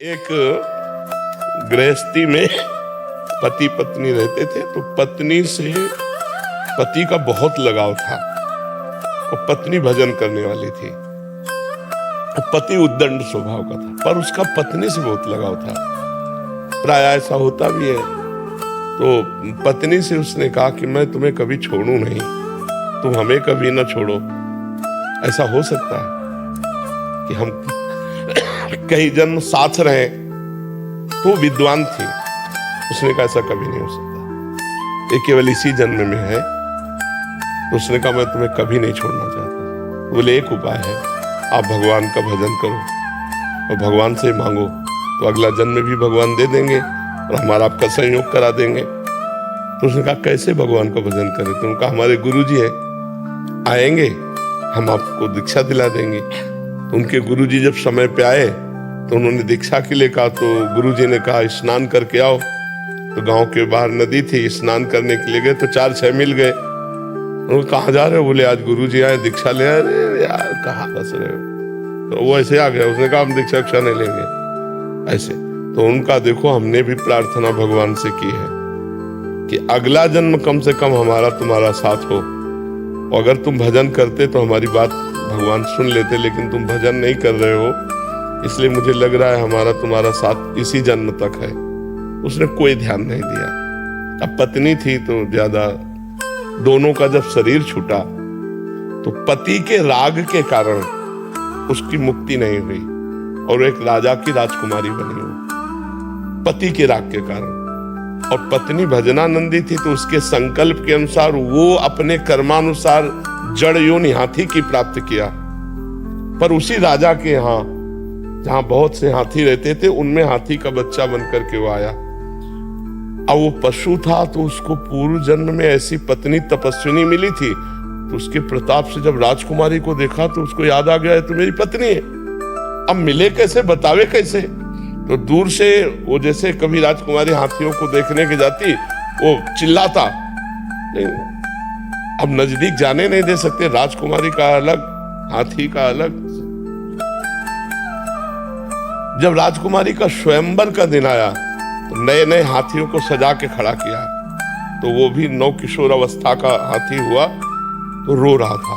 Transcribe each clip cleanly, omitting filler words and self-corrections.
एक गृहस्थी में पति पत्नी रहते थे, तो पत्नी से पति का बहुत लगाव था और पत्नी भजन करने वाली थी। पति उद्दंड स्वभाव का था, पर उसका पत्नी से बहुत लगाव था। प्राय ऐसा होता भी है। तो पत्नी से उसने कहा कि मैं तुम्हें कभी छोड़ूं नहीं, तुम हमें कभी ना छोड़ो। ऐसा हो सकता है कि हम कई जन्म साथ रहे? तो विद्वान थी, उसने कहा ऐसा कभी नहीं हो सकता, ये केवल इसी जन्म में है। तो उसने कहा मैं तुम्हें कभी नहीं छोड़ना चाहता। बोले एक उपाय है, आप भगवान का भजन करो और भगवान से मांगो, तो अगला जन्म भी भगवान दे देंगे और हमारा आपका संयोग करा देंगे। तो उसने कहा कैसे भगवान का भजन करें? तो उनका हमारे गुरुजी है, आएंगे, हम आपको दीक्षा दिला देंगे। तो उनके गुरुजी जब समय पे आए तो उन्होंने दीक्षा के लिए कहा, तो गुरुजी ने कहा स्नान करके आओ। तो गांव के बाहर नदी थी, स्नान करने के लिए गए तो 4-6 मिल गए। उन्होंने कहाँ जा रहे हो? बोले आज गुरुजी आए दीक्षा ले। अरे यार कहाँ फंस रहे हो? तो वो ऐसे आ गया, उसने कहा हम दीक्षा नहीं लेंगे ऐसे। तो उनका देखो, हमने भी प्रार्थना भगवान से की है कि अगला जन्म कम से कम हमारा तुम्हारा साथ हो। और अगर तुम भजन करते तो हमारी बात भगवान सुन लेते, लेकिन तुम भजन नहीं कर रहे हो, इसलिए मुझे लग रहा है हमारा तुम्हारा साथ इसी जन्म तक है। उसने कोई ध्यान नहीं दिया। अब पत्नी थी तो ज्यादा, दोनों का जब शरीर छूटा तो पति के राग के कारण उसकी मुक्ति नहीं हुई और एक राजा की राजकुमारी बनी हो, पति के राग के कारण। और पत्नी भजनानंदी थी, तो उसके संकल्प के अनुसार वो अपने कर्मानुसार जड़ योनि हाथी की प्राप्त किया। पर उसी राजा के यहाँ, जहां बहुत से हाथी रहते थे, उनमें हाथी का बच्चा बनकर के वो आया। अब वो पशु था, तो उसको पूर्व जन्म में ऐसी पत्नी तपस्विनी मिली थी, तो उसके प्रताप से जब राजकुमारी को देखा तो उसको याद आ गया है तो मेरी पत्नी है। अब मिले कैसे, बतावे कैसे? तो दूर से वो, जैसे कभी राजकुमारी हाथियों को देखने के जाती, वो चिल्लाता, अब नजदीक जाने नहीं दे सकते, राजकुमारी का अलग, हाथी का अलग। जब राजकुमारी का स्वयंवर का दिन आया तो नए नए हाथियों को सजा के खड़ा किया, तो वो भी नौ किशोर अवस्था का हाथी हुआ, तो रो रहा था,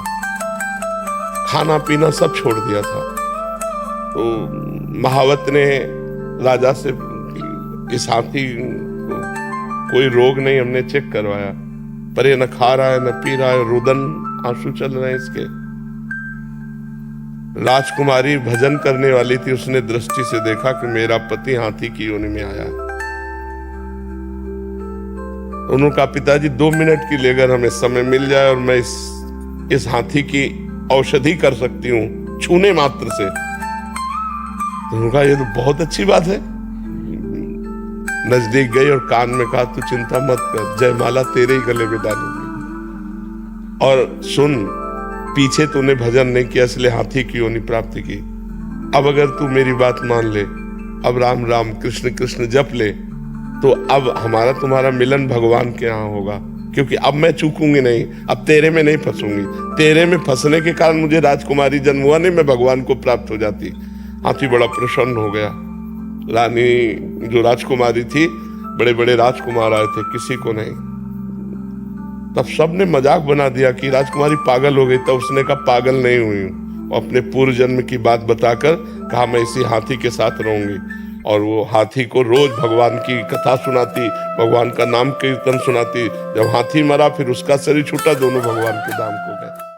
खाना पीना सब छोड़ दिया था। तो महावत ने राजा से, इस हाथी को कोई रोग नहीं, हमने चेक करवाया, पर ये न खा रहा है न पी रहा है, रुदन आंसू चल रहे हैं इसके। राजकुमारी भजन करने वाली थी, उसने दृष्टि से देखा कि मेरा पति हाथी की योनि में आया है। उन्होंने कहा पिताजी 2 मिनट के लिए अगर हमें समय मिल जाए और मैं इस हाथी की औषधि कर सकती हूँ छूने मात्र से। तो उन्होंने कहा ये तो बहुत अच्छी बात है। नजदीक गई और कान में कहा तू चिंता मत कर, जयमाला तेरे ही गले में डालूंगी। और सुन, पीछे तूने भजन नहीं किया इसलिए हाथी की योनि प्राप्ति की। अब अगर तू मेरी बात मान ले, अब राम राम कृष्ण कृष्ण जप ले, तो अब हमारा तुम्हारा मिलन भगवान के यहाँ होगा, क्योंकि अब मैं चूकूंगी नहीं, अब तेरे में नहीं फंसूंगी। तेरे में फंसने के कारण मुझे राजकुमारी जन्म हुआ नहीं, मैं भगवान को प्राप्त हो जाती। हाथी बड़ा प्रसन्न हो गया। रानी जो राजकुमारी थी, बड़े बड़े राजकुमार आए थे, किसी को नहीं। तब सबने मजाक बना दिया कि राजकुमारी पागल हो गई। तब उसने कहा पागल नहीं हुई हूं, अपने पूर्व जन्म की बात बताकर कहा मैं इसी हाथी के साथ रहूंगी। और वो हाथी को रोज भगवान की कथा सुनाती, भगवान का नाम कीर्तन सुनाती। जब हाथी मरा फिर उसका शरीर छूटा, दोनों भगवान के धाम को गए।